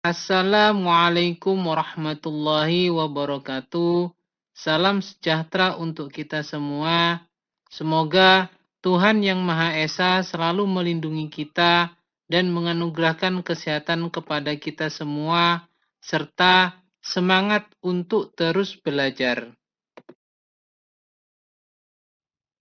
Assalamualaikum warahmatullahi wabarakatuh. Salam sejahtera untuk kita semua. Semoga Tuhan Yang Maha Esa selalu melindungi kita dan menganugerahkan kesehatan kepada kita semua, serta semangat untuk terus belajar.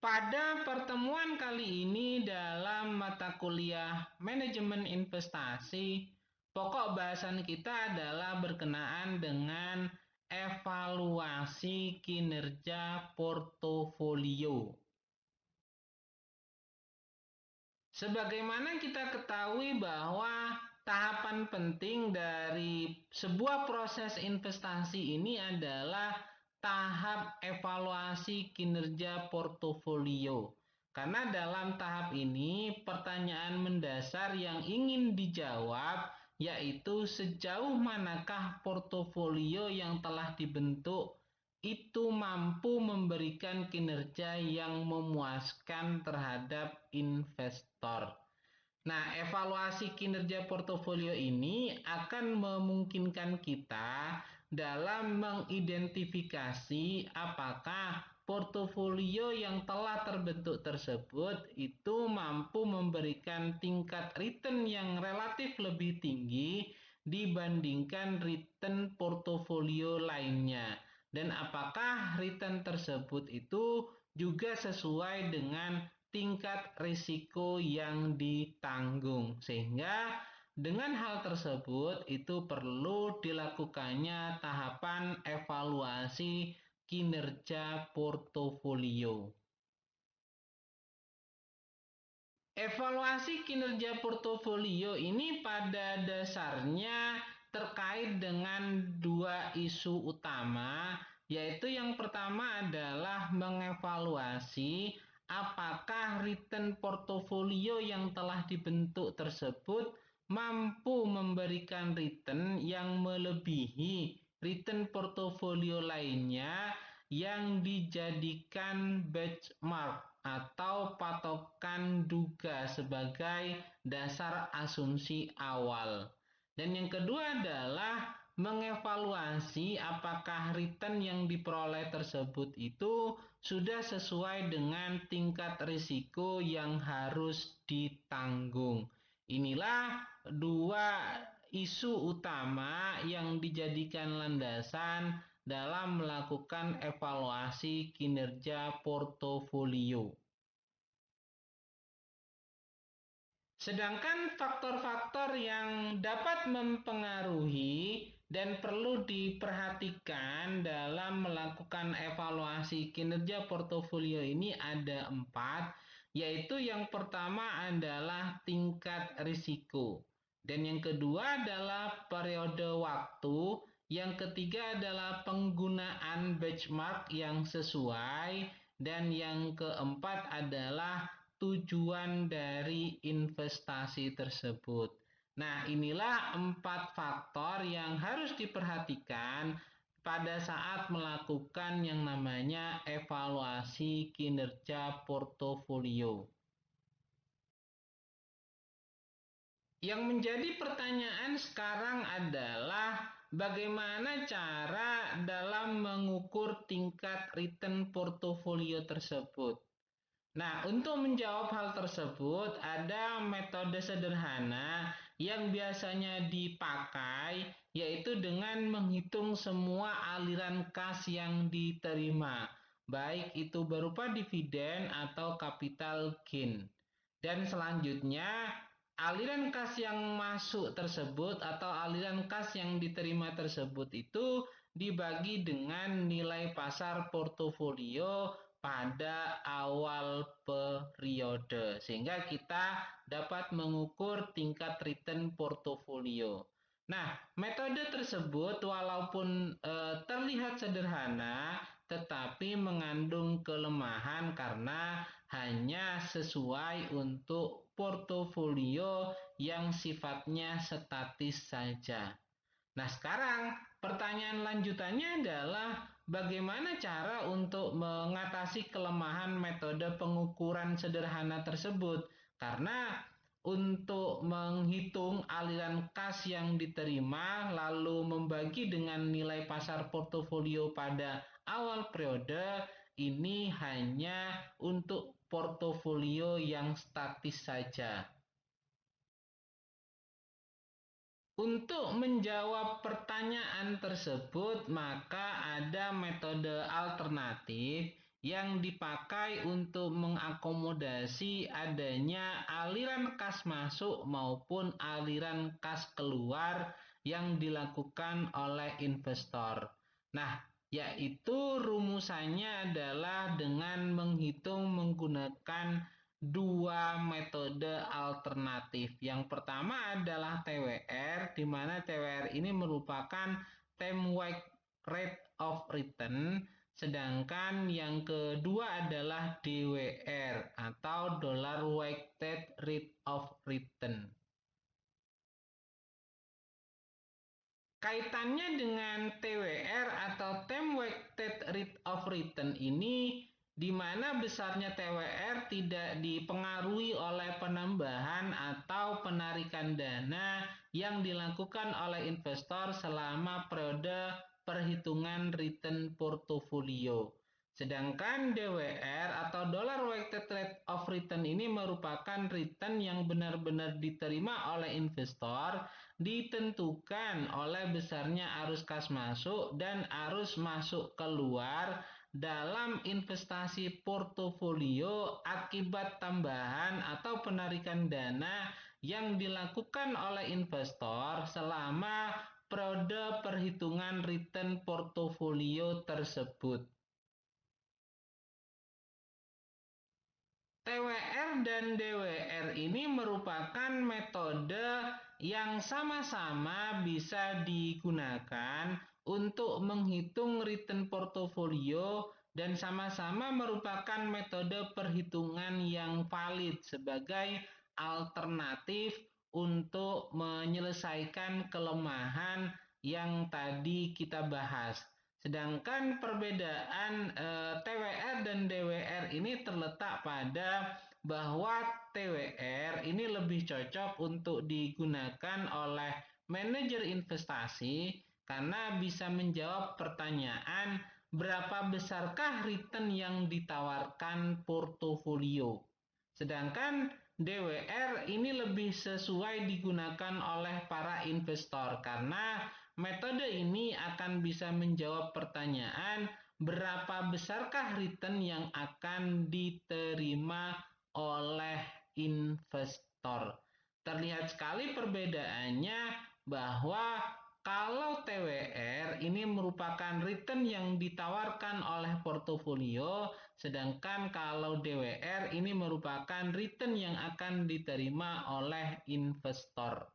Pada pertemuan kali ini dalam mata kuliah Manajemen Investasi, pokok bahasan kita adalah berkenaan dengan evaluasi kinerja portofolio. Sebagaimana kita ketahui bahwa tahapan penting dari sebuah proses investasi ini adalah tahap evaluasi kinerja portofolio. Karena dalam tahap ini pertanyaan mendasar yang ingin dijawab yaitu sejauh manakah portofolio yang telah dibentuk itu mampu memberikan kinerja yang memuaskan terhadap investor. Nah, evaluasi kinerja portofolio ini akan memungkinkan kita dalam mengidentifikasi apakah portofolio yang telah terbentuk tersebut itu mampu memberikan tingkat return yang relatif lebih tinggi dibandingkan return portofolio lainnya. Dan apakah return tersebut itu juga sesuai dengan tingkat risiko yang ditanggung, sehingga dengan hal tersebut itu perlu dilakukannya tahapan evaluasi kinerja portofolio. Evaluasi kinerja portofolio ini pada dasarnya terkait dengan dua isu utama, yaitu yang pertama adalah mengevaluasi apakah return portofolio yang telah dibentuk tersebut mampu memberikan return yang melebihi return portofolio lainnya yang dijadikan benchmark atau patokan duga sebagai dasar asumsi awal. Dan yang kedua adalah mengevaluasi apakah return yang diperoleh tersebut itu sudah sesuai dengan tingkat risiko yang harus ditanggung. Inilah dua isu utama yang dijadikan landasan dalam melakukan evaluasi kinerja portofolio. Sedangkan faktor-faktor yang dapat mempengaruhi dan perlu diperhatikan dalam melakukan evaluasi kinerja portofolio ini ada 4, yaitu yang pertama adalah tingkat risiko, dan yang kedua adalah periode waktu, yang ketiga adalah penggunaan benchmark yang sesuai, dan yang keempat adalah tujuan dari investasi tersebut. Nah, inilah 4 faktor yang harus diperhatikan pada saat melakukan yang namanya evaluasi kinerja portofolio. Yang menjadi pertanyaan sekarang adalah bagaimana cara dalam mengukur tingkat return portofolio tersebut. Nah, untuk menjawab hal tersebut, ada metode sederhana yang biasanya dipakai, yaitu dengan menghitung semua aliran kas yang diterima, baik itu berupa dividen atau capital gain. Dan selanjutnya, aliran kas yang masuk tersebut atau aliran kas yang diterima tersebut itu dibagi dengan nilai pasar portofolio pada awal periode, sehingga kita dapat mengukur tingkat return portofolio. Nah, metode tersebut walaupun terlihat sederhana, tetapi mengandung kelemahan karena hanya sesuai untuk portofolio yang sifatnya statis saja. Nah, sekarang pertanyaan lanjutannya adalah bagaimana cara untuk mengatasi kelemahan metode pengukuran sederhana tersebut? Karena untuk menghitung aliran kas yang diterima lalu membagi dengan nilai pasar portofolio pada awal periode, ini hanya untuk portofolio yang statis saja. Untuk menjawab pertanyaan tersebut, maka ada metode alternatif yang dipakai untuk mengakomodasi adanya aliran kas masuk maupun aliran kas keluar yang dilakukan oleh investor. Nah, yaitu rumusannya adalah dengan menghitung menggunakan dua metode alternatif. Yang pertama adalah TWR, di mana TWR ini merupakan time weighted rate of return, sedangkan yang kedua adalah DWR atau dollar weighted rate of return. Kaitannya dengan TWR atau time weighted rate of return ini, di mana besarnya TWR tidak dipengaruhi oleh penambahan atau penarikan dana yang dilakukan oleh investor selama periode perhitungan return portofolio. Sedangkan DWR atau dollar weighted rate of return ini merupakan return yang benar-benar diterima oleh investor, ditentukan oleh besarnya arus kas masuk dan arus masuk keluar dalam investasi portofolio akibat tambahan atau penarikan dana yang dilakukan oleh investor selama periode perhitungan return portofolio tersebut. TWR dan DWR ini merupakan metode yang sama-sama bisa digunakan untuk menghitung return portofolio dan sama-sama merupakan metode perhitungan yang valid sebagai alternatif untuk menyelesaikan kelemahan yang tadi kita bahas. Sedangkan perbedaan TWR dan DWR ini terletak pada bahwa TWR ini lebih cocok untuk digunakan oleh manajer investasi karena bisa menjawab pertanyaan berapa besarkah return yang ditawarkan portofolio. Sedangkan DWR ini lebih sesuai digunakan oleh para investor karena metode ini akan bisa menjawab pertanyaan berapa besarkah return yang akan diterima oleh investor. Terlihat sekali perbedaannya bahwa kalau TWR ini merupakan return yang ditawarkan oleh portofolio, sedangkan kalau DWR ini merupakan return yang akan diterima oleh investor.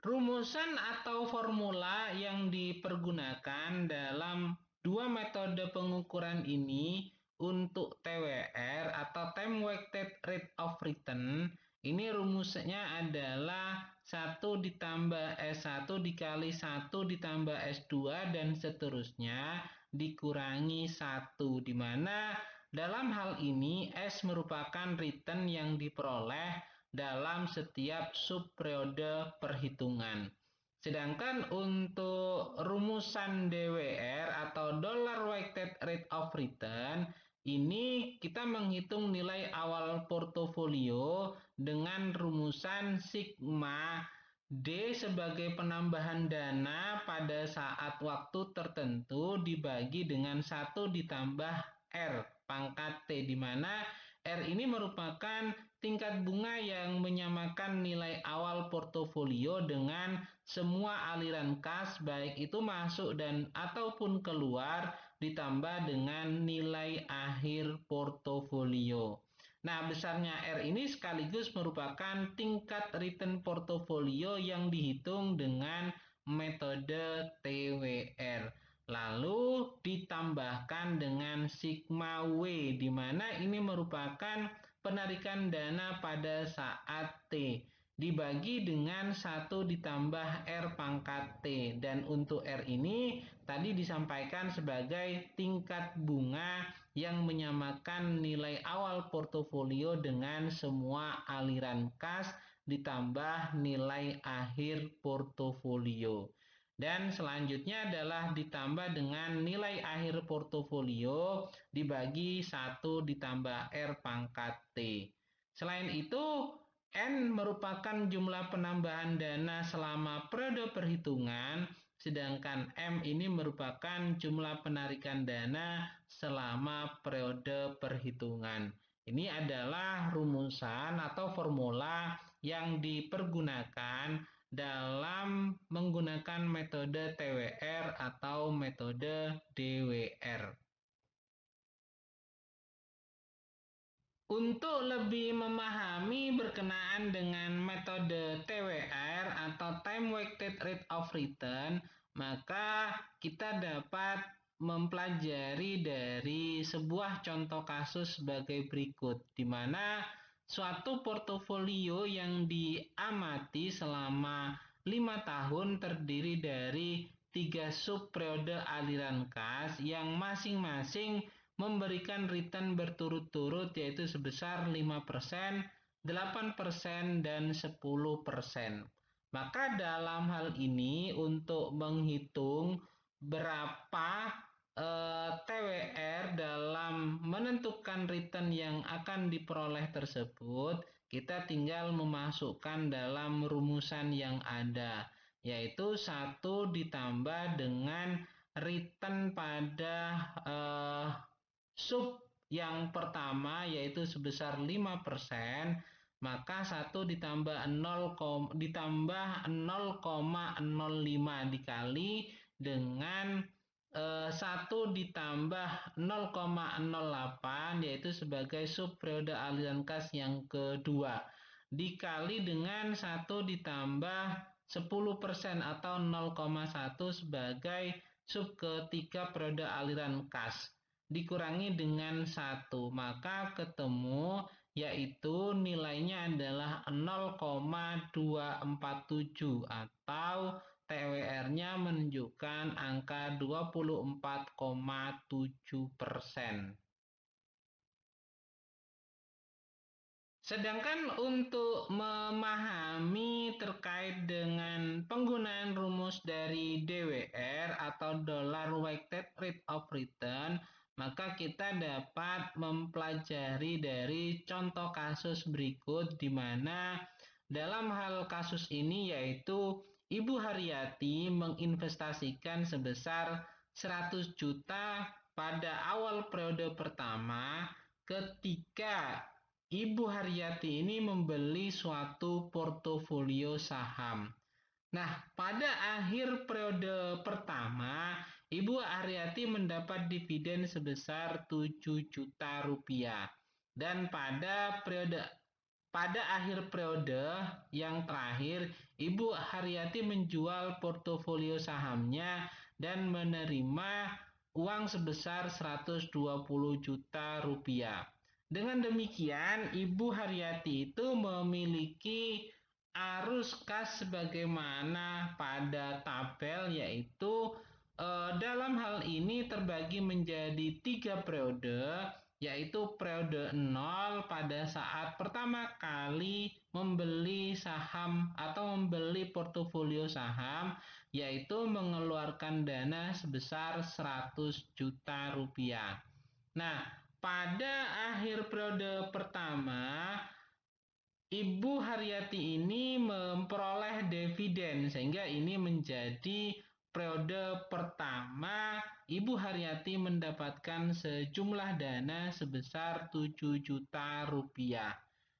Rumusan atau formula yang dipergunakan dalam dua metode pengukuran ini untuk TWR atau time weighted rate of return, ini rumusnya adalah 1 ditambah S1 dikali 1 ditambah S2 dan seterusnya dikurangi 1, di mana dalam hal ini S merupakan return yang diperoleh dalam setiap subperiode perhitungan. Sedangkan untuk rumusan DWR atau dollar weighted rate of return, ini kita menghitung nilai awal portofolio dengan rumusan sigma D sebagai penambahan dana pada saat waktu tertentu dibagi dengan 1 ditambah R pangkat T, di mana R ini merupakan tingkat bunga yang menyamakan nilai awal portofolio dengan semua aliran kas baik itu masuk dan ataupun keluar ditambah dengan nilai akhir portofolio. Nah, besarnya R ini sekaligus merupakan tingkat return portofolio yang dihitung dengan metode TWR. Lalu ditambahkan dengan sigma W, di mana ini merupakan penarikan dana pada saat T. dibagi dengan 1 ditambah R pangkat T. Dan untuk R ini tadi disampaikan sebagai tingkat bunga yang menyamakan nilai awal portofolio dengan semua aliran kas ditambah nilai akhir portofolio. Dan selanjutnya adalah ditambah dengan nilai akhir portofolio dibagi 1 ditambah R pangkat T. Selain itu, N merupakan jumlah penambahan dana selama periode perhitungan, sedangkan M ini merupakan jumlah penarikan dana selama periode perhitungan. Ini adalah rumusan atau formula yang dipergunakan dalam menggunakan metode TWR atau metode DWR. Untuk lebih memahami berkenaan dengan metode TWR atau Time Weighted Rate of Return, maka kita dapat mempelajari dari sebuah contoh kasus sebagai berikut, di mana suatu portofolio yang diamati selama 5 tahun terdiri dari 3 sub-periode aliran kas yang masing-masing memberikan return berturut-turut yaitu sebesar 5%, 8%, dan 10%. Maka dalam hal ini untuk menghitung berapa TWR dalam menentukan return yang akan diperoleh tersebut, kita tinggal memasukkan dalam rumusan yang ada, yaitu 1 ditambah dengan return pada sub yang pertama yaitu sebesar 5%, maka 1 ditambah 0,05 dikali dengan 1 ditambah 0,08 yaitu sebagai sub periode aliran kas yang kedua, dikali dengan 1 ditambah 10% atau 0,1 sebagai sub ketiga periode aliran kas, dikurangi dengan 1, maka ketemu yaitu nilainya adalah 0,247 atau TWR-nya menunjukkan angka 24,7%. Sedangkan untuk memahami terkait dengan penggunaan rumus dari DWR atau Dollar Weighted Rate of Return, maka kita dapat mempelajari dari contoh kasus berikut, di mana dalam hal kasus ini yaitu Ibu Haryati menginvestasikan sebesar 100 juta pada awal periode pertama ketika Ibu Haryati ini membeli suatu portofolio saham. Nah, pada akhir periode pertama, Ibu Haryati mendapat dividen sebesar 7 juta rupiah. Dan pada akhir periode yang terakhir, Ibu Haryati menjual portofolio sahamnya dan menerima uang sebesar 120 juta rupiah. Dengan demikian, Ibu Haryati itu memiliki arus kas sebagaimana pada tabel, yaitu dalam hal ini terbagi menjadi 3 periode, yaitu periode 0 pada saat pertama kali membeli saham atau membeli portofolio saham, yaitu mengeluarkan dana sebesar 100 juta rupiah. Nah, pada akhir periode pertama, Ibu Haryati ini memperoleh dividen, sehingga ini menjadi periode pertama Ibu Haryati mendapatkan sejumlah dana sebesar 7 juta rupiah.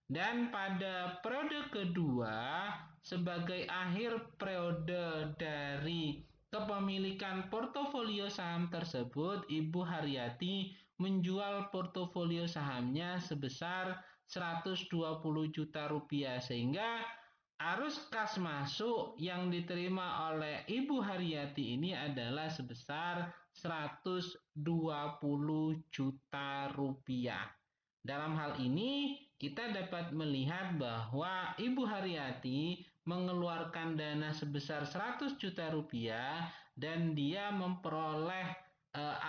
Dan pada periode kedua, sebagai akhir periode dari kepemilikan portofolio saham tersebut, Ibu Haryati menjual portofolio sahamnya sebesar 120 juta rupiah, sehingga arus kas masuk yang diterima oleh Ibu Haryati ini adalah sebesar 120 juta rupiah. Dalam hal ini, kita dapat melihat bahwa Ibu Haryati mengeluarkan dana sebesar 100 juta rupiah dan dia memperoleh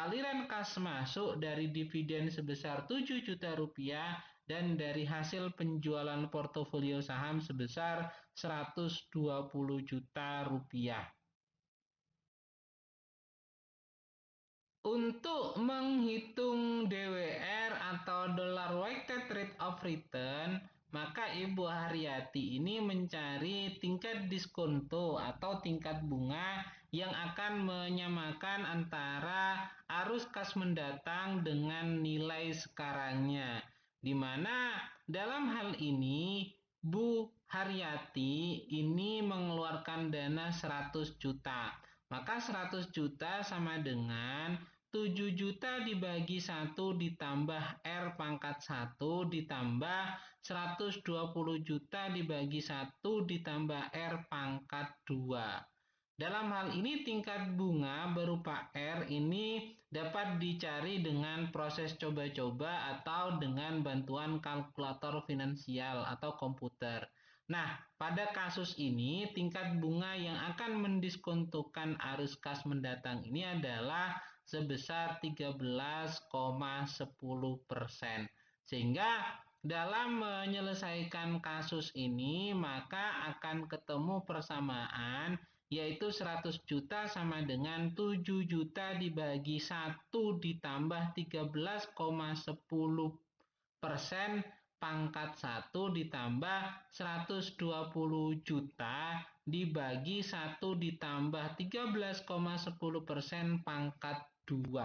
aliran kas masuk dari dividen sebesar 7 juta rupiah dan dari hasil penjualan portofolio saham sebesar 120 juta rupiah. Untuk menghitung DWR atau Dollar Weighted Rate of Return, maka Ibu Haryati ini mencari tingkat diskonto atau tingkat bunga yang akan menyamakan antara arus kas mendatang dengan nilai sekarangnya. Di mana dalam hal ini Bu Haryati ini mengeluarkan dana 100 juta. Maka 100 juta sama dengan 7 juta dibagi 1 ditambah R pangkat 1 ditambah 120 juta dibagi 1 ditambah R pangkat 2. Dalam hal ini tingkat bunga berupa R ini dapat dicari dengan proses coba-coba atau dengan bantuan kalkulator finansial atau komputer. Nah, pada kasus ini tingkat bunga yang akan mendiskontokan arus kas mendatang ini adalah sebesar 13,10%. Sehingga dalam menyelesaikan kasus ini maka akan ketemu persamaan yaitu 100 juta sama dengan 7 juta dibagi 1 ditambah 13,10% pangkat 1 ditambah 120 juta dibagi 1 ditambah 13,10% pangkat 2.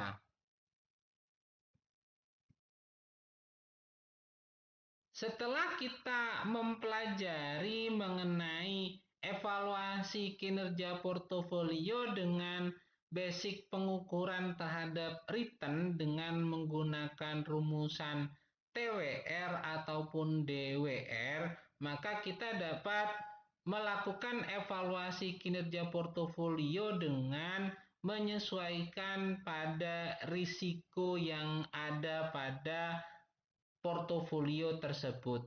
Setelah kita mempelajari mengenai evaluasi kinerja portofolio dengan basic pengukuran terhadap return dengan menggunakan rumusan TWR ataupun DWR, maka kita dapat melakukan evaluasi kinerja portofolio dengan menyesuaikan pada risiko yang ada pada portofolio tersebut.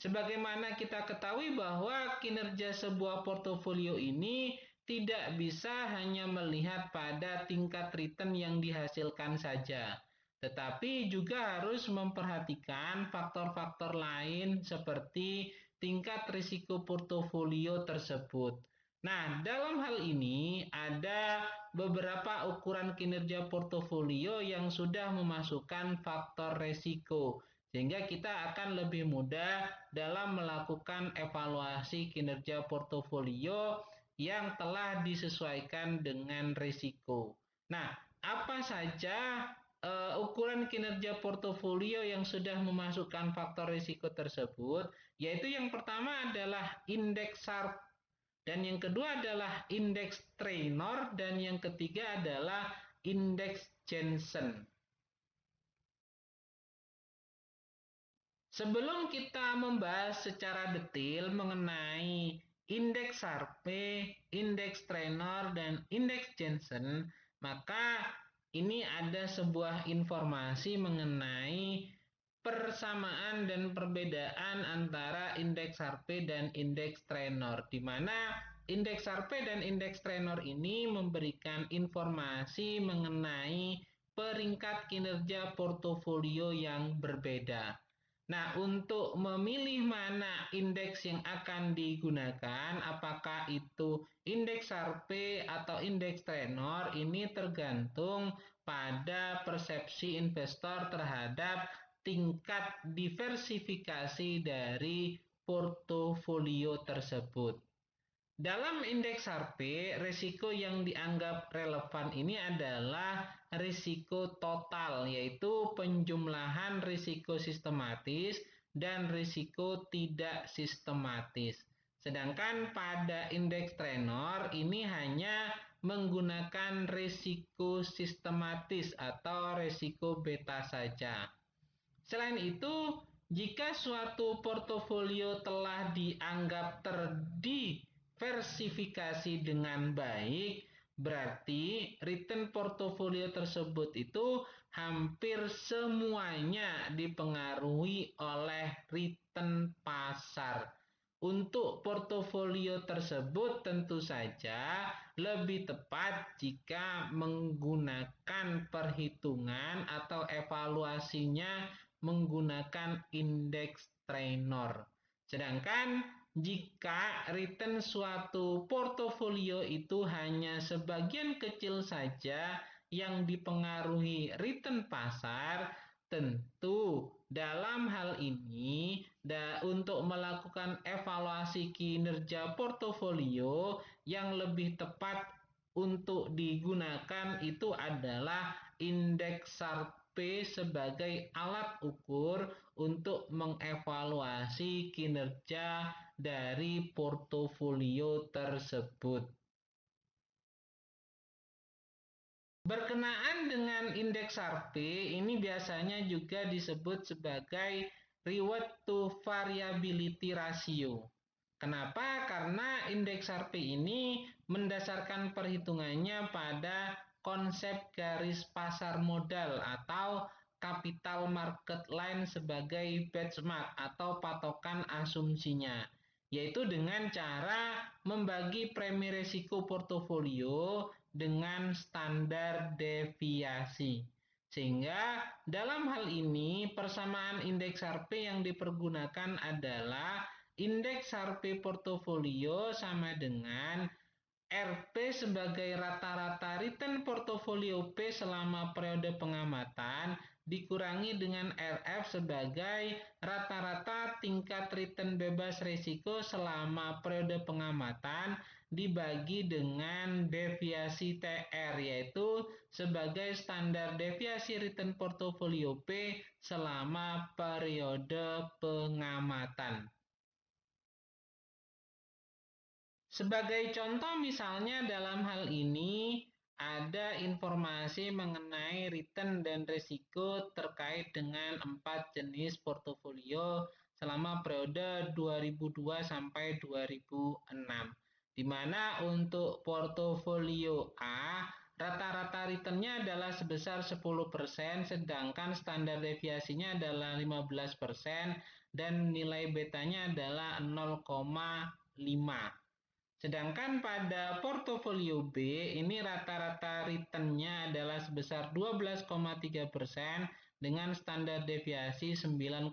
Sebagaimana kita ketahui bahwa kinerja sebuah portofolio ini tidak bisa hanya melihat pada tingkat return yang dihasilkan saja, tetapi juga harus memperhatikan faktor-faktor lain seperti tingkat risiko portofolio tersebut. Nah, dalam hal ini ada beberapa ukuran kinerja portofolio yang sudah memasukkan faktor risiko, sehingga kita akan lebih mudah dalam melakukan evaluasi kinerja portofolio yang telah disesuaikan dengan risiko. Nah, apa saja ukuran kinerja portofolio yang sudah memasukkan faktor risiko tersebut? Yaitu yang pertama adalah indeks Sharpe, dan yang kedua adalah indeks Treynor, dan yang ketiga adalah indeks Jensen. Sebelum kita membahas secara detail mengenai indeks Sharpe, indeks Treynor, dan indeks Jensen, maka ini ada sebuah informasi mengenai persamaan dan perbedaan antara indeks Sharpe dan indeks Treynor, di mana indeks Sharpe dan indeks Treynor ini memberikan informasi mengenai peringkat kinerja portofolio yang berbeda. Nah, untuk memilih mana indeks yang akan digunakan, apakah itu indeks Sharpe atau indeks Treynor, ini tergantung pada persepsi investor terhadap tingkat diversifikasi dari portofolio tersebut. Dalam indeks Sharpe, risiko yang dianggap relevan ini adalah risiko total, yaitu penjumlahan risiko sistematis dan risiko tidak sistematis. Sedangkan pada indeks Treynor ini hanya menggunakan risiko sistematis atau risiko beta saja. Selain itu, jika suatu portofolio telah dianggap terdiversifikasi dengan baik, Berarti return portofolio tersebut itu hampir semuanya dipengaruhi oleh return pasar. Untuk portofolio tersebut tentu saja lebih tepat jika menggunakan perhitungan atau evaluasinya menggunakan indeks trainor. Sedangkan jika return suatu portofolio itu hanya sebagian kecil saja yang dipengaruhi return pasar, tentu dalam hal ini untuk melakukan evaluasi kinerja portofolio yang lebih tepat untuk digunakan itu adalah indeks SARP sebagai alat ukur untuk mengevaluasi kinerja dari portofolio tersebut. Berkenaan dengan indeks SARP, ini biasanya juga disebut sebagai reward to variability ratio. Kenapa? Karena indeks SARP ini mendasarkan perhitungannya pada konsep garis pasar modal atau capital market line sebagai benchmark atau patokan asumsinya, yaitu dengan cara membagi premi risiko portofolio dengan standar deviasi. Sehingga dalam hal ini persamaan indeks SARP yang dipergunakan adalah indeks SARP portofolio sama dengan RP sebagai rata-rata return portofolio P selama periode pengamatan dikurangi dengan RF sebagai rata-rata tingkat return bebas risiko selama periode pengamatan dibagi dengan deviasi TR, yaitu sebagai standar deviasi return portofolio P selama periode pengamatan. Sebagai contoh misalnya dalam hal ini ada informasi mengenai return dan risiko terkait dengan 4 jenis portofolio selama periode 2002 sampai 2006. Di mana untuk portofolio A rata-rata returnnya adalah sebesar 10%, sedangkan standar deviasinya adalah 15% dan nilai betanya adalah 0,5. Sedangkan pada portofolio B ini rata-rata returnnya adalah sebesar 12,3% dengan standar deviasi 9,5%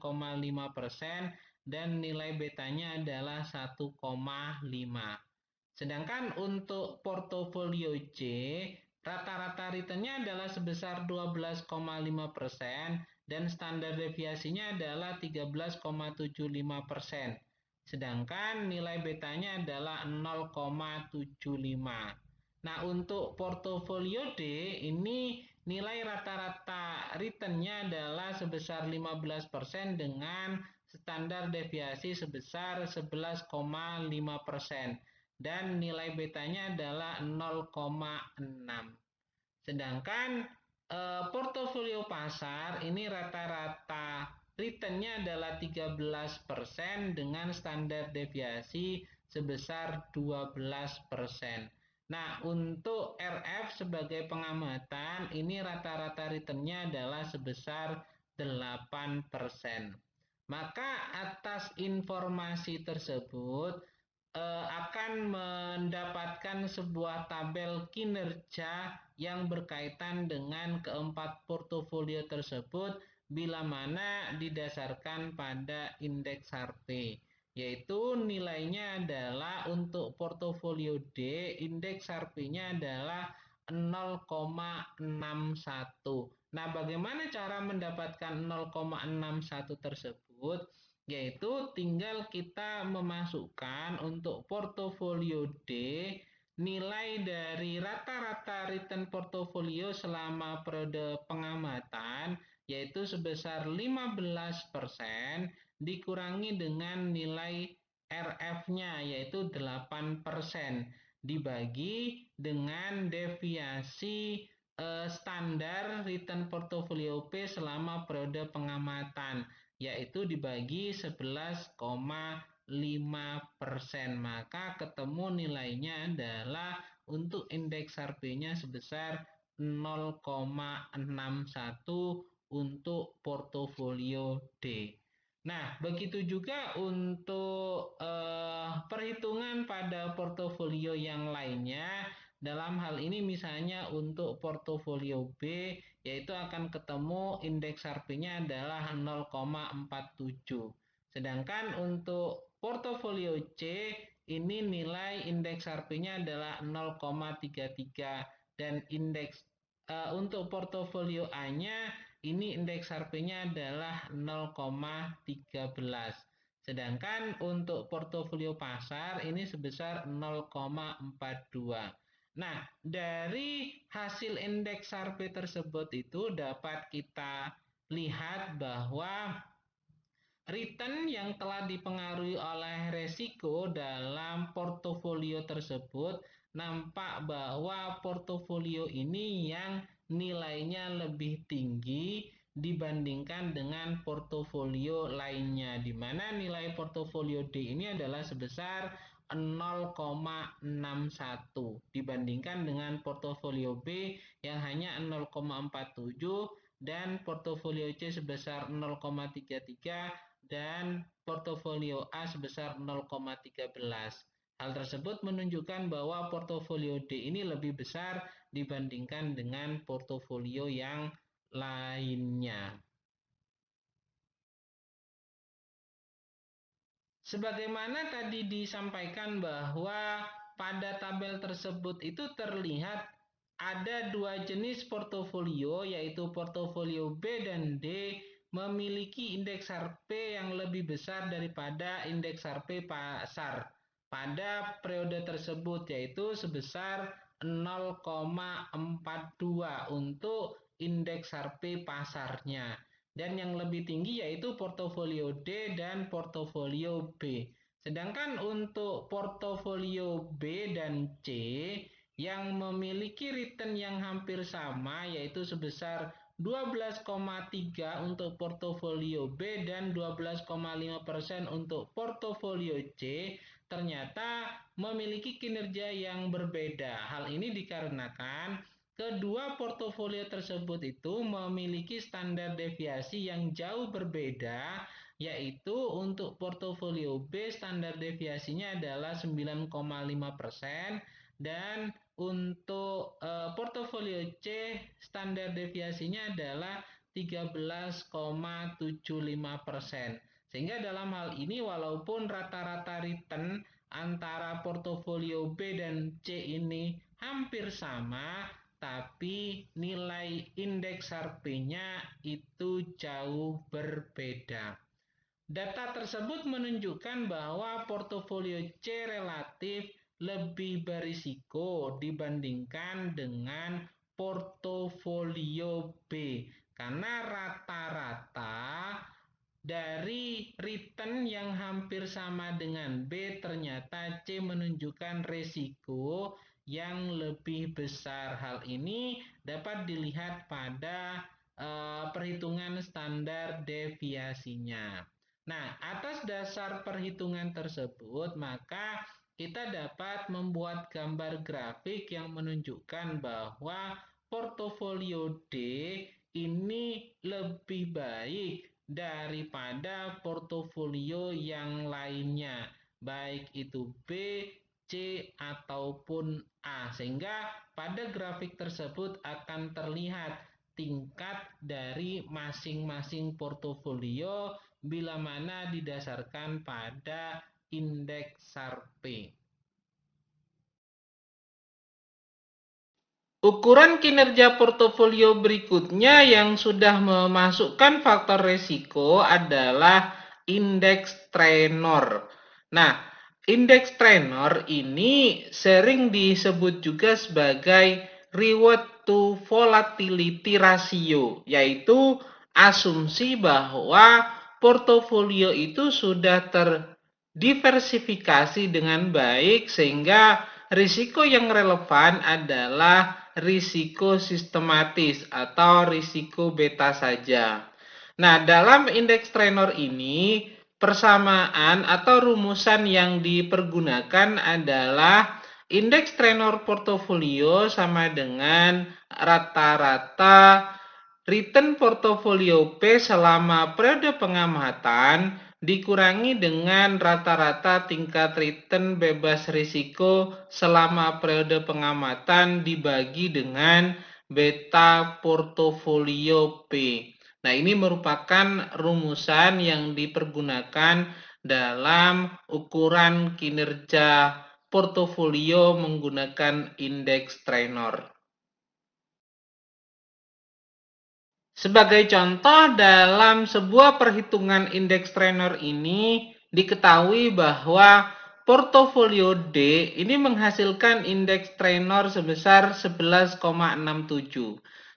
dan nilai betanya adalah 1,5. Sedangkan untuk portofolio C rata-rata returnnya adalah sebesar 12,5% dan standar deviasinya adalah 13,75%. Sedangkan nilai betanya adalah 0,75. Nah, untuk portofolio D ini nilai rata-rata returnnya adalah sebesar 15% dengan standar deviasi sebesar 11,5% dan nilai betanya adalah 0,6. Sedangkan portofolio pasar ini rata-rata returnnya adalah 13% dengan standar deviasi sebesar 12%. Nah, untuk RF sebagai pengamatan ini rata-rata returnnya adalah sebesar 8%. Maka atas informasi tersebut akan mendapatkan sebuah tabel kinerja yang berkaitan dengan keempat portofolio tersebut bila mana didasarkan pada indeks SARP, yaitu nilainya adalah untuk portofolio D indeks SARP-nya adalah 0,61. Nah, bagaimana cara mendapatkan 0,61 tersebut? Yaitu tinggal kita memasukkan untuk portofolio D nilai dari rata-rata return portofolio selama periode pengamatan yaitu sebesar 15% dikurangi dengan nilai RF-nya yaitu 8% dibagi dengan deviasi standar return portofolio P selama periode pengamatan yaitu dibagi 11,5%. Maka ketemu nilainya adalah untuk indeks Harpe-nya sebesar 0,61 untuk portofolio D. Nah, begitu juga untuk perhitungan pada portofolio yang lainnya. Dalam hal ini misalnya untuk portofolio B, yaitu akan ketemu indeks Harpe-nya adalah 0,47. Sedangkan untuk portofolio C, ini nilai indeks Harpe-nya adalah 0,33 dan indeks untuk portofolio A-nya ini indeks Harpe-nya adalah 0,13. Sedangkan untuk portofolio pasar ini sebesar 0,42. Nah, dari hasil indeks Harpe tersebut itu dapat kita lihat bahwa return yang telah dipengaruhi oleh resiko dalam portofolio tersebut nampak bahwa portofolio ini yang nilainya lebih tinggi dibandingkan dengan portofolio lainnya, di mana nilai portofolio D ini adalah sebesar 0,61 dibandingkan dengan portofolio B yang hanya 0,47 dan portofolio C sebesar 0,33 dan portofolio A sebesar 0,13. Hal tersebut menunjukkan bahwa portofolio D ini lebih besar dibandingkan dengan portofolio yang lainnya. Sebagaimana tadi disampaikan bahwa pada tabel tersebut itu terlihat ada dua jenis portofolio, yaitu portofolio B dan D memiliki indeks Harpe yang lebih besar daripada indeks Harpe pasar pada periode tersebut, yaitu sebesar 0,42 untuk indeks Harpe pasarnya. Dan yang lebih tinggi yaitu portofolio D dan portofolio B. Sedangkan untuk portofolio B dan C yang memiliki return yang hampir sama yaitu sebesar 12,3 untuk portofolio B dan 12,5% untuk portofolio C ternyata memiliki kinerja yang berbeda. Hal ini dikarenakan kedua portofolio tersebut itu memiliki standar deviasi yang jauh berbeda, yaitu untuk portofolio B standar deviasinya adalah 9,5% dan untuk portofolio C standar deviasinya adalah 13,75%. Sehingga dalam hal ini walaupun rata-rata return antara portofolio B dan C ini hampir sama, tapi nilai indeks Harpe-nya itu jauh berbeda. Data tersebut menunjukkan bahwa portofolio C relatif lebih berisiko dibandingkan dengan portofolio B karena rata-rata dari return yang hampir sama dengan B ternyata C menunjukkan resiko yang lebih besar. Hal ini dapat dilihat pada perhitungan standar deviasinya. Nah, atas dasar perhitungan tersebut, maka kita dapat membuat gambar grafik yang menunjukkan bahwa portofolio D ini lebih baik daripada portofolio yang lainnya, baik itu B, C, ataupun A. Sehingga pada grafik tersebut akan terlihat tingkat dari masing-masing portofolio bila mana didasarkan pada indeks Harpe. Ukuran kinerja portofolio berikutnya yang sudah memasukkan faktor risiko adalah indeks Trenor. Nah, indeks Trenor ini sering disebut juga sebagai reward to volatility ratio, yaitu asumsi bahwa portofolio itu sudah terdiversifikasi dengan baik sehingga risiko yang relevan adalah risiko sistematis atau risiko beta saja. Nah, dalam indeks Trenor ini persamaan atau rumusan yang dipergunakan adalah Indeks tenor portofolio sama dengan rata-rata return portofolio P selama periode pengamatan dikurangi dengan rata-rata tingkat return bebas risiko selama periode pengamatan dibagi dengan beta portofolio P. Nah, ini merupakan rumusan yang dipergunakan dalam ukuran kinerja portofolio menggunakan indeks tenor. Sebagai contoh, dalam sebuah perhitungan indeks tenor ini diketahui bahwa portofolio D ini menghasilkan indeks tenor sebesar 11,67.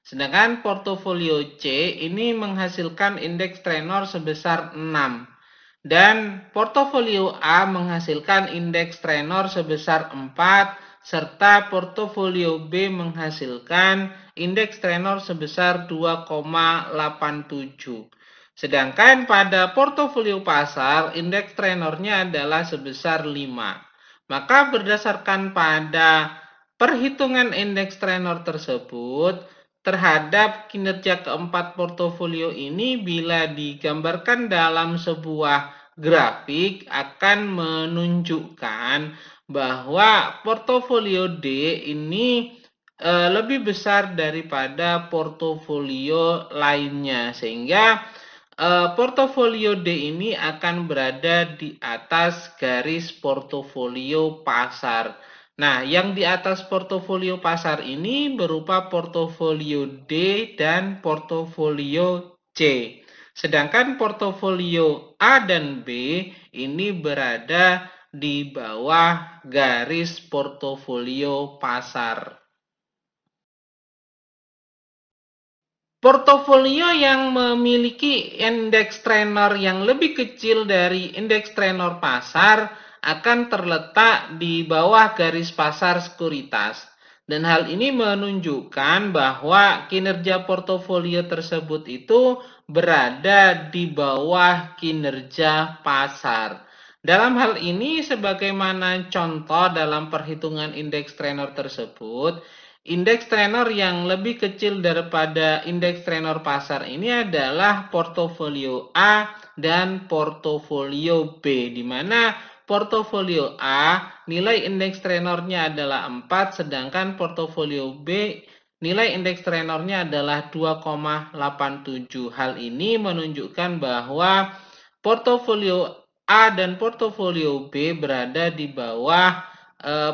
Sedangkan portofolio C ini menghasilkan indeks tenor sebesar 6. Dan portofolio A menghasilkan indeks tenor sebesar 4, serta portofolio B menghasilkan indeks tenor sebesar 2,87. Sedangkan pada portofolio pasar, indeks tenornya adalah sebesar 5. Maka berdasarkan pada perhitungan indeks tenor tersebut, terhadap kinerja keempat portofolio ini bila digambarkan dalam sebuah grafik akan menunjukkan bahwa portofolio D ini lebih besar daripada portofolio lainnya, sehingga portofolio D ini akan berada di atas garis portofolio pasar. Nah, yang di atas portofolio pasar ini berupa portofolio D dan portofolio C. Sedangkan portofolio A dan B ini berada di bawah garis portofolio pasar. Portofolio yang memiliki indeks tenor yang lebih kecil dari indeks tenor pasar akan terletak di bawah garis pasar sekuritas. Dan hal ini menunjukkan bahwa kinerja portofolio tersebut itu berada di bawah kinerja pasar. Dalam hal ini, sebagaimana contoh dalam perhitungan indeks tenor tersebut, indeks tenor yang lebih kecil daripada indeks tenor pasar ini adalah portofolio A dan portofolio B, di mana portofolio A nilai indeks tenornya adalah 4, sedangkan portofolio B nilai indeks tenornya adalah 2,87. Hal ini menunjukkan bahwa portofolio A dan portofolio B berada di bawah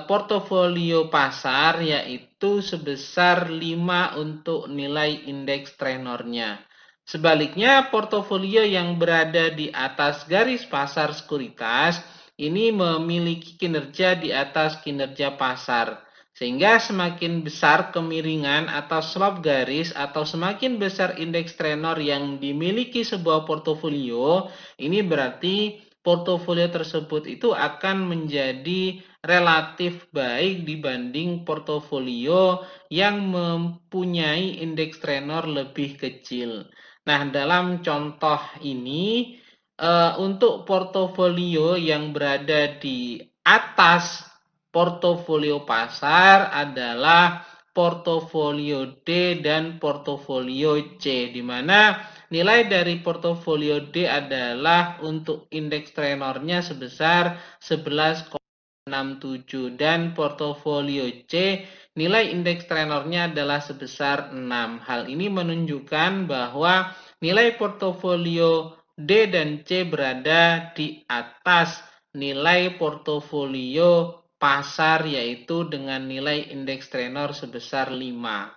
portofolio pasar, yaitu sebesar 5 untuk nilai indeks tenornya. Sebaliknya, portofolio yang berada di atas garis pasar sekuritas ini memiliki kinerja di atas kinerja pasar. Sehingga semakin besar kemiringan atau slope garis atau semakin besar indeks tenor yang dimiliki sebuah portofolio, ini berarti portofolio tersebut itu akan menjadi relatif baik dibanding portofolio yang mempunyai indeks tenor lebih kecil. Nah, dalam contoh ini untuk portofolio yang berada di atas portofolio pasar adalah portofolio D dan portofolio C, di mana nilai dari portofolio D adalah untuk indeks tenornya sebesar 11,67 dan portofolio C nilai indeks tenornya adalah sebesar 6. Hal ini menunjukkan bahwa nilai portofolio D dan C berada di atas nilai portofolio pasar, yaitu dengan nilai indeks tenor sebesar 5.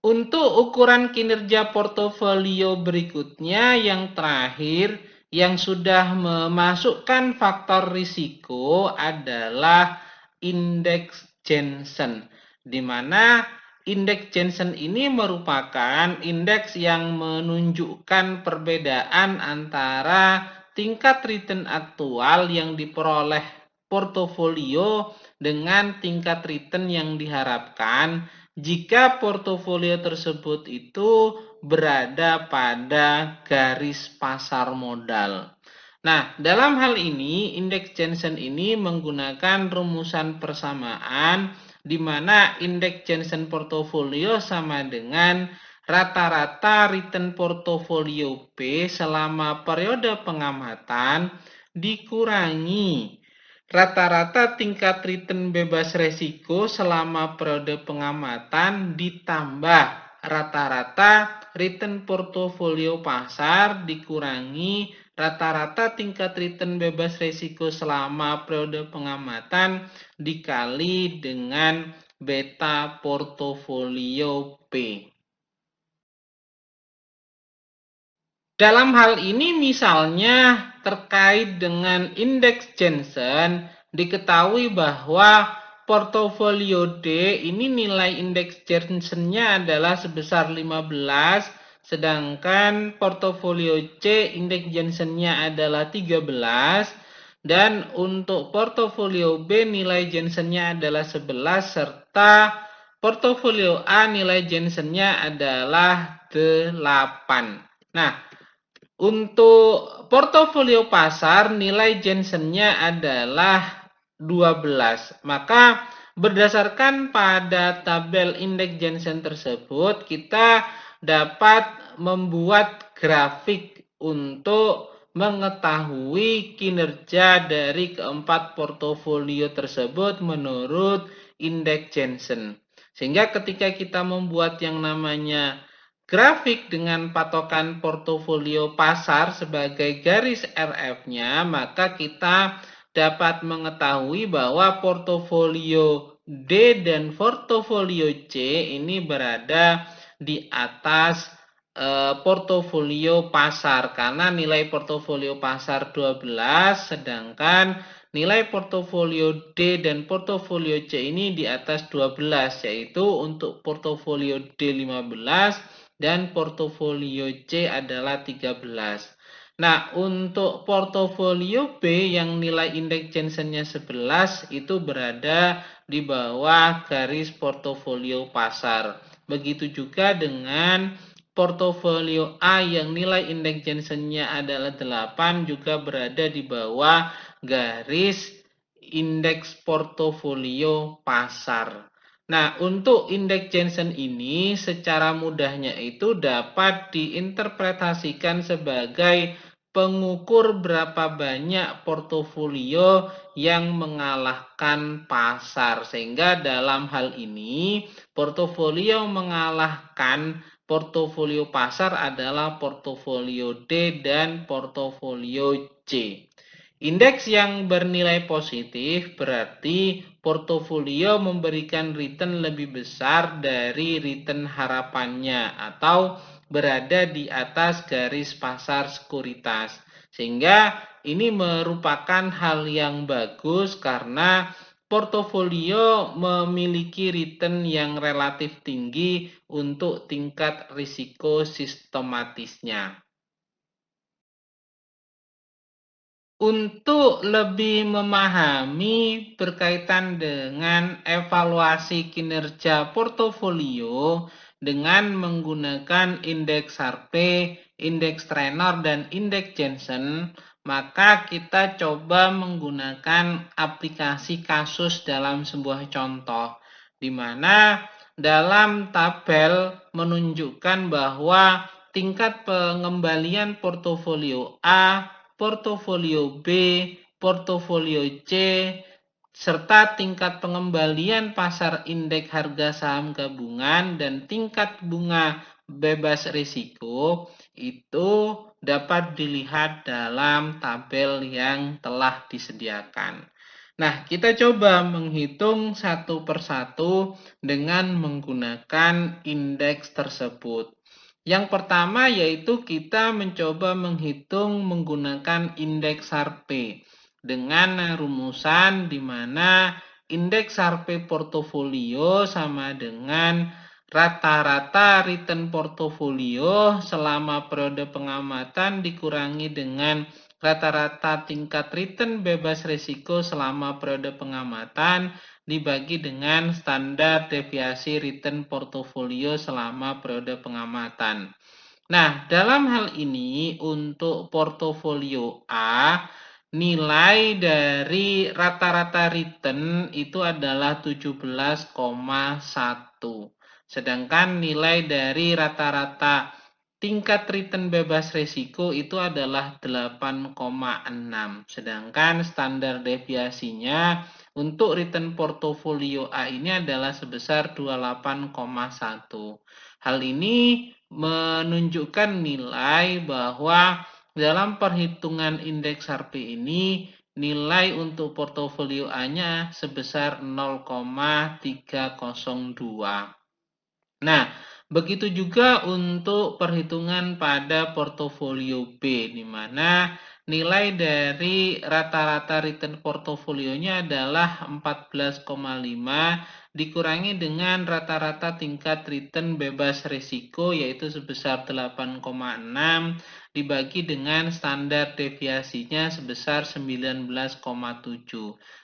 Untuk ukuran kinerja portofolio berikutnya, yang terakhir, yang sudah memasukkan faktor risiko adalah indeks Jensen, di mana indeks Jensen ini merupakan indeks yang menunjukkan perbedaan antara tingkat return aktual yang diperoleh portofolio dengan tingkat return yang diharapkan jika portofolio tersebut itu berada pada garis pasar modal. Nah, dalam hal ini, indeks Jensen ini menggunakan rumusan persamaan di mana indeks Jensen portofolio sama dengan rata-rata return portofolio B selama periode pengamatan dikurangi rata-rata tingkat return bebas resiko selama periode pengamatan ditambah rata-rata return portofolio pasar dikurangi rata-rata tingkat return bebas resiko selama periode pengamatan dikali dengan beta portofolio P. Dalam hal ini misalnya terkait dengan indeks Jensen, diketahui bahwa portofolio D ini nilai indeks Jensennya adalah sebesar 15, sedangkan portofolio C indeks Jensennya adalah 13, dan untuk portofolio B nilai Jensennya adalah 11, serta portofolio A nilai Jensennya adalah 8. Nah, untuk portofolio pasar nilai Jensennya adalah 12. Maka berdasarkan pada tabel indeks Jensen tersebut, kita dapat membuat grafik untuk mengetahui kinerja dari keempat portofolio tersebut menurut indeks Jensen. Sehingga ketika kita membuat yang namanya grafik dengan patokan portofolio pasar sebagai garis RF-nya, maka kita dapat mengetahui bahwa portofolio D dan portofolio C ini berada di atas portofolio pasar karena nilai portofolio pasar 12, sedangkan nilai portofolio D dan portofolio C ini di atas 12, yaitu untuk portofolio D 15 dan portofolio C adalah 13. Nah, untuk portofolio B yang nilai indeks Jensennya 11 itu berada di bawah garis portofolio pasar. Begitu juga dengan portofolio A yang nilai indeks Jensennya adalah 8 juga berada di bawah garis indeks portofolio pasar. Nah, untuk indeks Jensen ini secara mudahnya itu dapat diinterpretasikan sebagai pengukur berapa banyak portofolio yang mengalahkan pasar. Sehingga dalam hal ini, portofolio mengalahkan portofolio pasar adalah portofolio D dan portofolio C. Indeks yang bernilai positif berarti portofolio memberikan return lebih besar dari return harapannya atau berada di atas garis pasar sekuritas. Sehingga ini merupakan hal yang bagus karena portofolio memiliki return yang relatif tinggi untuk tingkat risiko sistematisnya. Untuk lebih memahami berkaitan dengan evaluasi kinerja portofolio dengan menggunakan indeks Harpe, indeks Trenor, dan indeks Jensen, maka kita coba menggunakan aplikasi kasus dalam sebuah contoh, di mana dalam tabel menunjukkan bahwa tingkat pengembalian portofolio A, portofolio B, portofolio C, serta tingkat pengembalian pasar indeks harga saham gabungan dan tingkat bunga bebas risiko itu dapat dilihat dalam tabel yang telah disediakan. Nah, kita coba menghitung satu persatu dengan menggunakan indeks tersebut. Yang pertama yaitu kita mencoba menghitung menggunakan indeks Harpe dengan rumusan di mana indeks Harpe portofolio sama dengan rata-rata return portofolio selama periode pengamatan dikurangi dengan rata-rata tingkat return bebas risiko selama periode pengamatan dibagi dengan standar deviasi return portofolio selama periode pengamatan. Nah, dalam hal ini untuk portofolio A, nilai dari rata-rata return itu adalah 17,1. Sedangkan nilai dari rata-rata tingkat return bebas risiko itu adalah 8,6. Sedangkan standar deviasinya untuk return portofolio A ini adalah sebesar 28,1. Hal ini menunjukkan nilai bahwa dalam perhitungan indeks Harpe ini nilai untuk portofolio A-nya sebesar 0,302. Nah, begitu juga untuk perhitungan pada portofolio B, di mana nilai dari rata-rata return portofolionya adalah 14,5 dikurangi dengan rata-rata tingkat return bebas risiko yaitu sebesar 8,6 dibagi dengan standar deviasinya sebesar 19,7.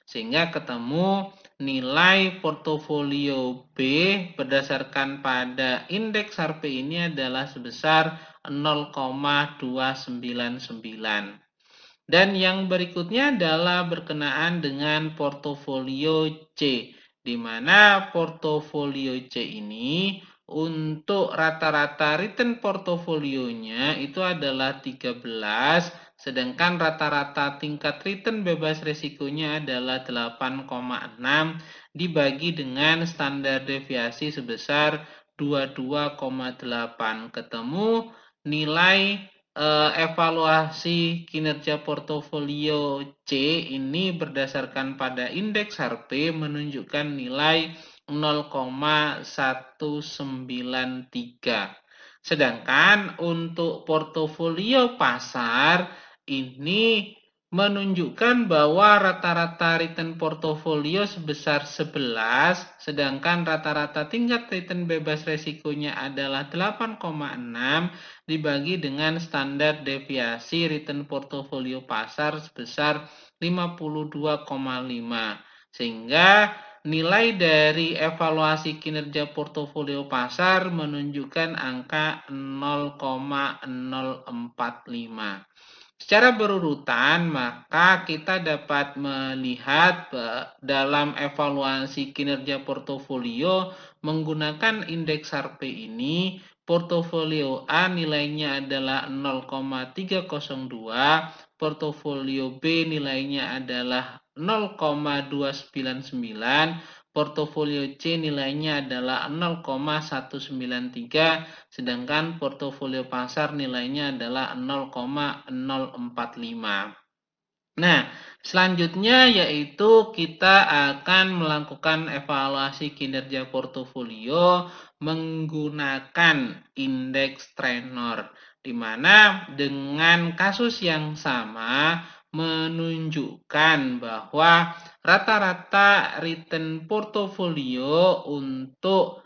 Sehingga ketemu nilai portofolio B berdasarkan pada indeks Harpe ini adalah sebesar 0,299. Dan yang berikutnya adalah berkenaan dengan portofolio C, di mana portofolio C ini untuk rata-rata return portofolionya itu adalah 13, sedangkan rata-rata tingkat return bebas risikonya adalah 8,6 dibagi dengan standar deviasi sebesar 22,8. Ketemu nilai evaluasi kinerja portofolio C ini berdasarkan pada indeks Harpe menunjukkan nilai 0,193. Sedangkan untuk portofolio pasar ini menunjukkan bahwa rata-rata return portofolio sebesar 11, sedangkan rata-rata tingkat return bebas resikonya adalah 8,6 dibagi dengan standar deviasi return portofolio pasar sebesar 52,5. Sehingga nilai dari evaluasi kinerja portofolio pasar menunjukkan angka 0,045. Secara berurutan, maka kita dapat melihat dalam evaluasi kinerja portofolio menggunakan indeks Harpe ini, portofolio A nilainya adalah 0,302, portofolio B nilainya adalah 0,299, portofolio C nilainya adalah 0,193, sedangkan portofolio pasar nilainya adalah 0,045. Nah, selanjutnya yaitu kita akan melakukan evaluasi kinerja portofolio menggunakan indeks Trenor, di mana dengan kasus yang sama menunjukkan bahwa rata-rata return portofolio untuk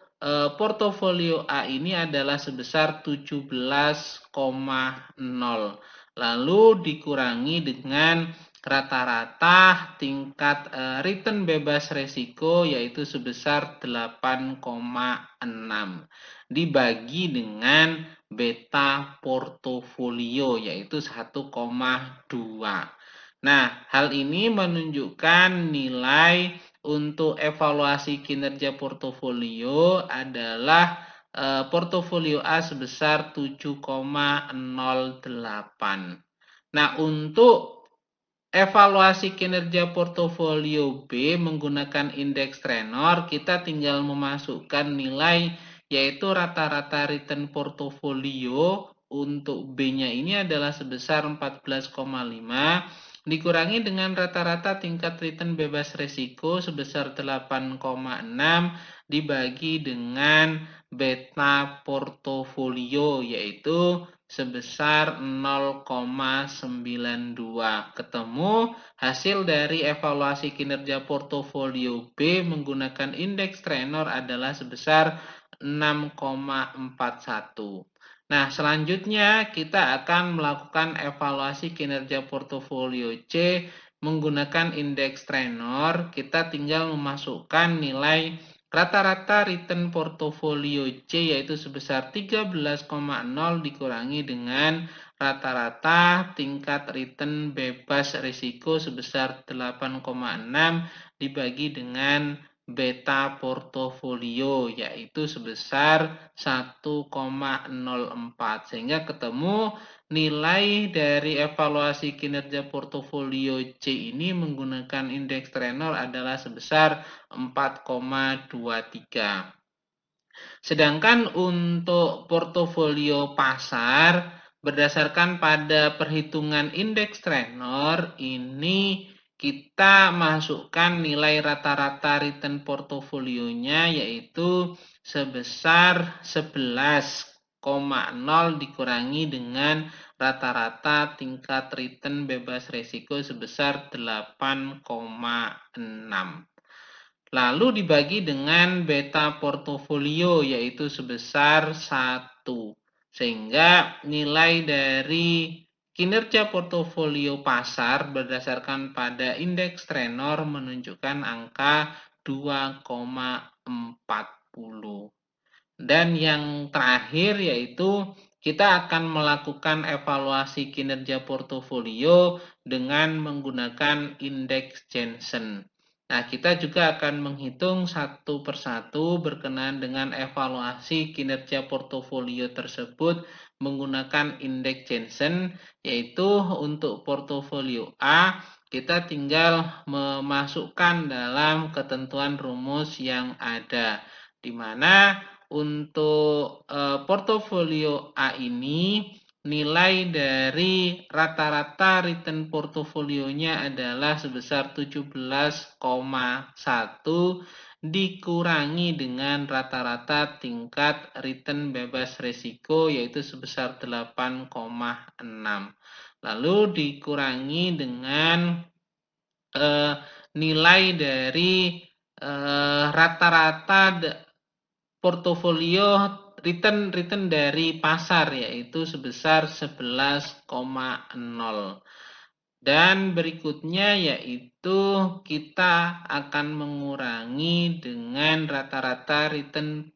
portofolio A ini adalah sebesar 17,0. Lalu dikurangi dengan rata-rata tingkat return bebas resiko yaitu sebesar 8,6 dibagi dengan beta portofolio yaitu 1,2. Nah, hal ini menunjukkan nilai untuk evaluasi kinerja portofolio adalah portofolio A sebesar 7,08. Nah, untuk evaluasi kinerja portofolio B menggunakan indeks Trenor, kita tinggal memasukkan nilai yaitu rata-rata return portofolio untuk B-nya ini adalah sebesar 14,5 dikurangi dengan rata-rata tingkat return bebas risiko sebesar 8,6 dibagi dengan beta portofolio yaitu sebesar 0,92. Ketemu hasil dari evaluasi kinerja portofolio B menggunakan indeks Trenor adalah sebesar 6,41. Nah, selanjutnya kita akan melakukan evaluasi kinerja portofolio C menggunakan indeks Trenor. Kita tinggal memasukkan nilai rata-rata return portofolio C yaitu sebesar 13,0 dikurangi dengan rata-rata tingkat return bebas risiko sebesar 8,6 dibagi dengan beta portofolio yaitu sebesar 1,04, sehingga ketemu nilai dari evaluasi kinerja portofolio C ini menggunakan indeks Trenor adalah sebesar 4,23. Sedangkan untuk portofolio pasar berdasarkan pada perhitungan indeks Trenor ini kita masukkan nilai rata-rata return portofolionya yaitu sebesar 11,0 dikurangi dengan rata-rata tingkat return bebas risiko sebesar 8,6. Lalu dibagi dengan beta portofolio yaitu sebesar 1. Sehingga nilai dari kinerja portofolio pasar berdasarkan pada indeks Trenor menunjukkan angka 2,40. Dan yang terakhir yaitu kita akan melakukan evaluasi kinerja portofolio dengan menggunakan indeks Jensen. Nah, kita juga akan menghitung satu persatu berkenaan dengan evaluasi kinerja portofolio tersebut menggunakan indeks Jensen, yaitu untuk portofolio A kita tinggal memasukkan dalam ketentuan rumus yang ada, di mana untuk portofolio A ini nilai dari rata-rata return portofolionya adalah sebesar 17,1 dikurangi dengan rata-rata tingkat return bebas risiko yaitu sebesar 8,6. Lalu dikurangi dengan nilai dari rata-rata portofolio return dari pasar yaitu sebesar 11,0. Dan berikutnya yaitu kita akan mengurangi dengan rata-rata return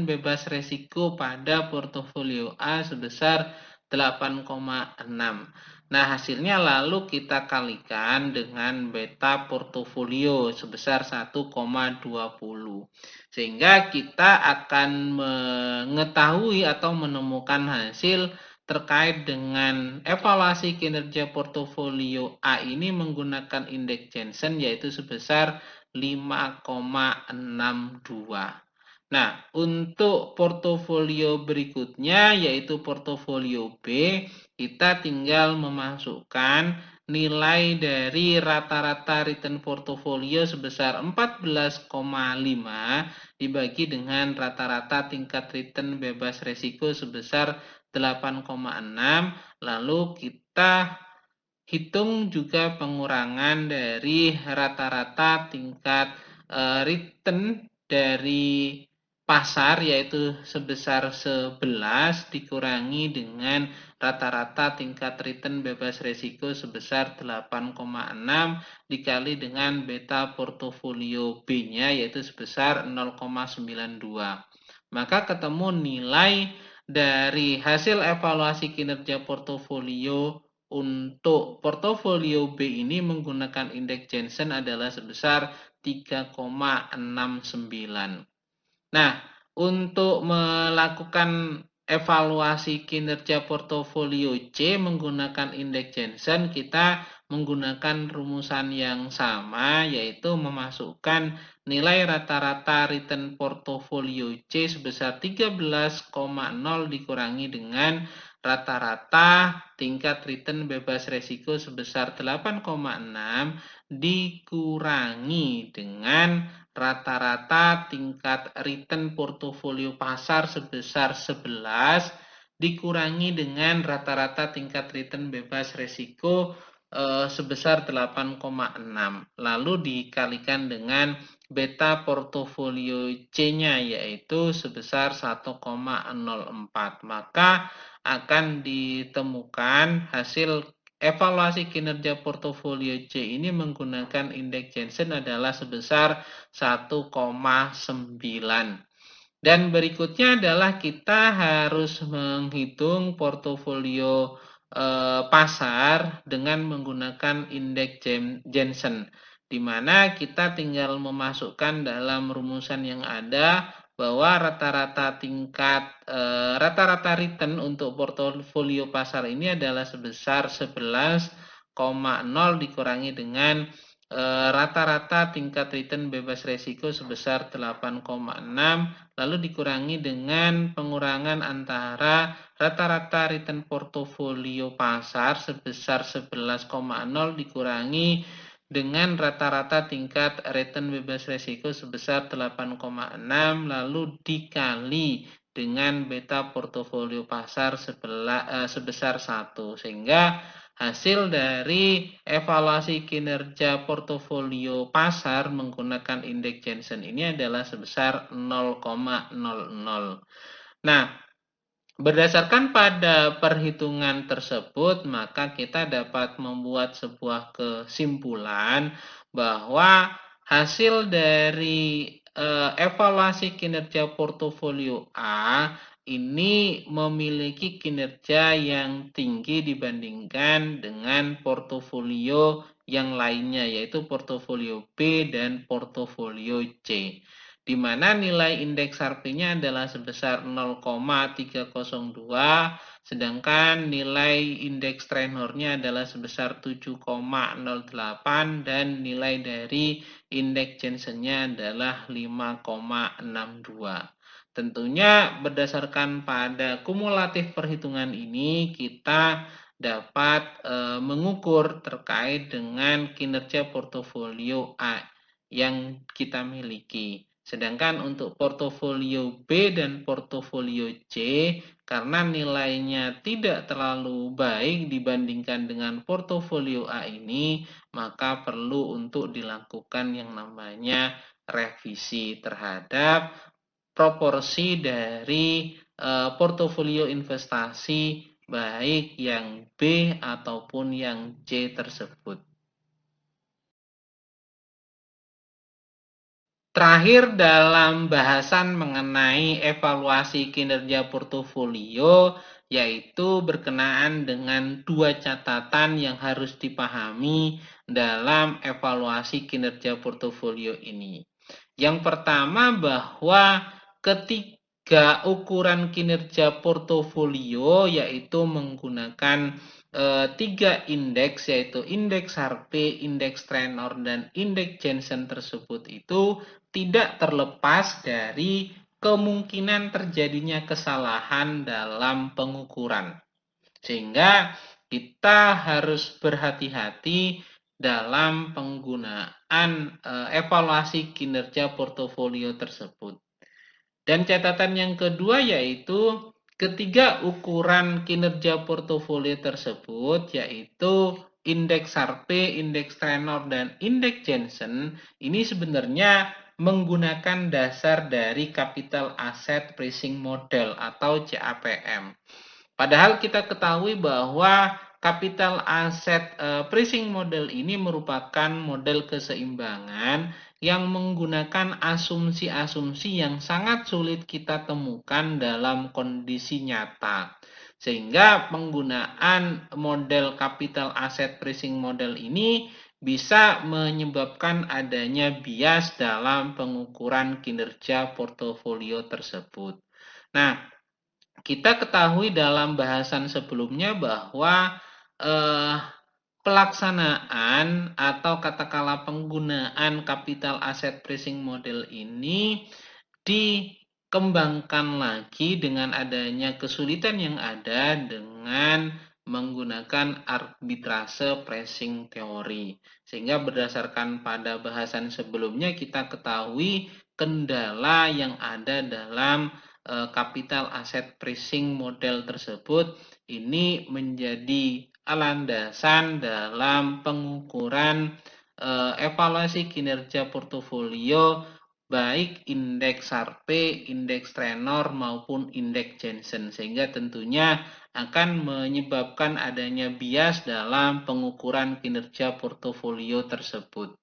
bebas risiko pada portofolio A sebesar 8,6. Nah, hasilnya lalu kita kalikan dengan beta portofolio sebesar 1,20. Sehingga kita akan mengetahui atau menemukan hasil terkait dengan evaluasi kinerja portofolio A ini menggunakan indeks Jensen yaitu sebesar 5,62. Nah, untuk portofolio berikutnya yaitu portofolio B, kita tinggal memasukkan nilai dari rata-rata return portofolio sebesar 14,5 dibagi dengan rata-rata tingkat return bebas risiko sebesar 8,6. Lalu kita hitung juga pengurangan dari rata-rata tingkat return dari pasar yaitu sebesar 11 dikurangi dengan rata-rata tingkat return bebas risiko sebesar 8,6 dikali dengan beta portofolio B-nya yaitu sebesar 0,92. Maka ketemu nilai dari hasil evaluasi kinerja portofolio untuk portofolio B ini menggunakan indeks Jensen adalah sebesar 3,69. Nah, untuk melakukan evaluasi kinerja portofolio C menggunakan indeks Jensen, kita menggunakan rumusan yang sama, yaitu memasukkan nilai rata-rata return portofolio C sebesar 13,0 dikurangi dengan rata-rata tingkat return bebas risiko sebesar 8,6 dikurangi dengan rata-rata tingkat return portofolio pasar sebesar 11 dikurangi dengan rata-rata tingkat return bebas risiko sebesar 8,6. Lalu dikalikan dengan beta portofolio C-nya yaitu sebesar 1,04. Maka akan ditemukan hasil evaluasi kinerja portofolio C ini menggunakan indeks Jensen adalah sebesar 1,9. Dan berikutnya adalah kita harus menghitung portofolio pasar dengan menggunakan indeks Jensen, di mana kita tinggal memasukkan dalam rumusan yang ada bahwa rata-rata return untuk portofolio pasar ini adalah sebesar 11,0 dikurangi dengan rata-rata tingkat return bebas resiko sebesar 8,6, lalu dikurangi dengan pengurangan antara rata-rata return portofolio pasar sebesar 11,0 dikurangi dengan rata-rata tingkat return bebas resiko sebesar 8,6, lalu dikali dengan beta portofolio pasar sebesar 1, sehingga hasil dari evaluasi kinerja portofolio pasar menggunakan indeks Jensen ini adalah sebesar 0,00. Nah, berdasarkan pada perhitungan tersebut, maka kita dapat membuat sebuah kesimpulan bahwa hasil dari evaluasi kinerja portofolio A ini memiliki kinerja yang tinggi dibandingkan dengan portofolio yang lainnya, yaitu portofolio B dan portofolio C, di mana nilai indeks Harvey-nya adalah sebesar 0,302, sedangkan nilai indeks Trenor-nya adalah sebesar 7,08 dan nilai dari indeks Jensen-nya adalah 5,62. Tentunya berdasarkan pada kumulatif perhitungan ini kita dapat mengukur terkait dengan kinerja portofolio A yang kita miliki. Sedangkan untuk portofolio B dan portofolio C, karena nilainya tidak terlalu baik dibandingkan dengan portofolio A ini, maka perlu untuk dilakukan yang namanya revisi terhadap proporsi dari portofolio investasi baik yang B ataupun yang C tersebut. Terakhir dalam bahasan mengenai evaluasi kinerja portofolio, yaitu berkenaan dengan dua catatan yang harus dipahami dalam evaluasi kinerja portofolio ini. Yang pertama bahwa ketiga ukuran kinerja portofolio yaitu menggunakan tiga indeks, yaitu indeks Harvey, indeks Trenor, dan indeks Jensen tersebut itu tidak terlepas dari kemungkinan terjadinya kesalahan dalam pengukuran. Sehingga kita harus berhati-hati dalam penggunaan evaluasi kinerja portofolio tersebut. Dan catatan yang kedua yaitu ketiga ukuran kinerja portofolio tersebut, yaitu indeks Harvey, indeks Trenor, dan indeks Jensen, ini sebenarnya menggunakan dasar dari Capital Asset Pricing Model atau CAPM. Padahal kita ketahui bahwa Capital Asset Pricing Model ini merupakan model keseimbangan yang menggunakan asumsi-asumsi yang sangat sulit kita temukan dalam kondisi nyata. Sehingga penggunaan model Capital Asset Pricing Model ini bisa menyebabkan adanya bias dalam pengukuran kinerja portofolio tersebut. Nah, kita ketahui dalam bahasan sebelumnya bahwa pelaksanaan atau katakanlah penggunaan Capital Asset Pricing Model ini dikembangkan lagi dengan adanya kesulitan yang ada dengan menggunakan arbitrase pricing teori. Sehingga berdasarkan pada bahasan sebelumnya kita ketahui kendala yang ada dalam Capital Asset Pricing Model tersebut ini menjadi landasan dalam pengukuran evaluasi kinerja portofolio baik indeks Sharpe, indeks Trenor maupun indeks Jensen, sehingga tentunya akan menyebabkan adanya bias dalam pengukuran kinerja portofolio tersebut.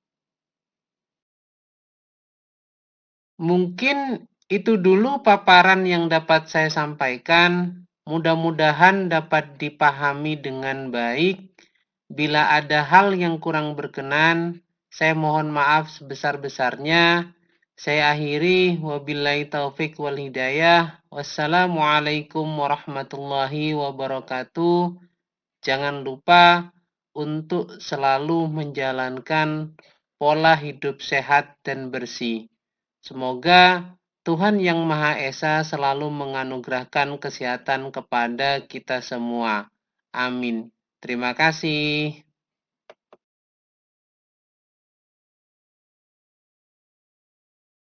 Mungkin itu dulu paparan yang dapat saya sampaikan. Mudah-mudahan dapat dipahami dengan baik. Bila ada hal yang kurang berkenan, saya mohon maaf sebesar-besarnya. Saya akhiri, wabillahi taufik wal hidayah. Wassalamualaikum warahmatullahi wabarakatuh. Jangan lupa untuk selalu menjalankan pola hidup sehat dan bersih. Semoga Tuhan Yang Maha Esa selalu menganugerahkan kesehatan kepada kita semua. Amin. Terima kasih.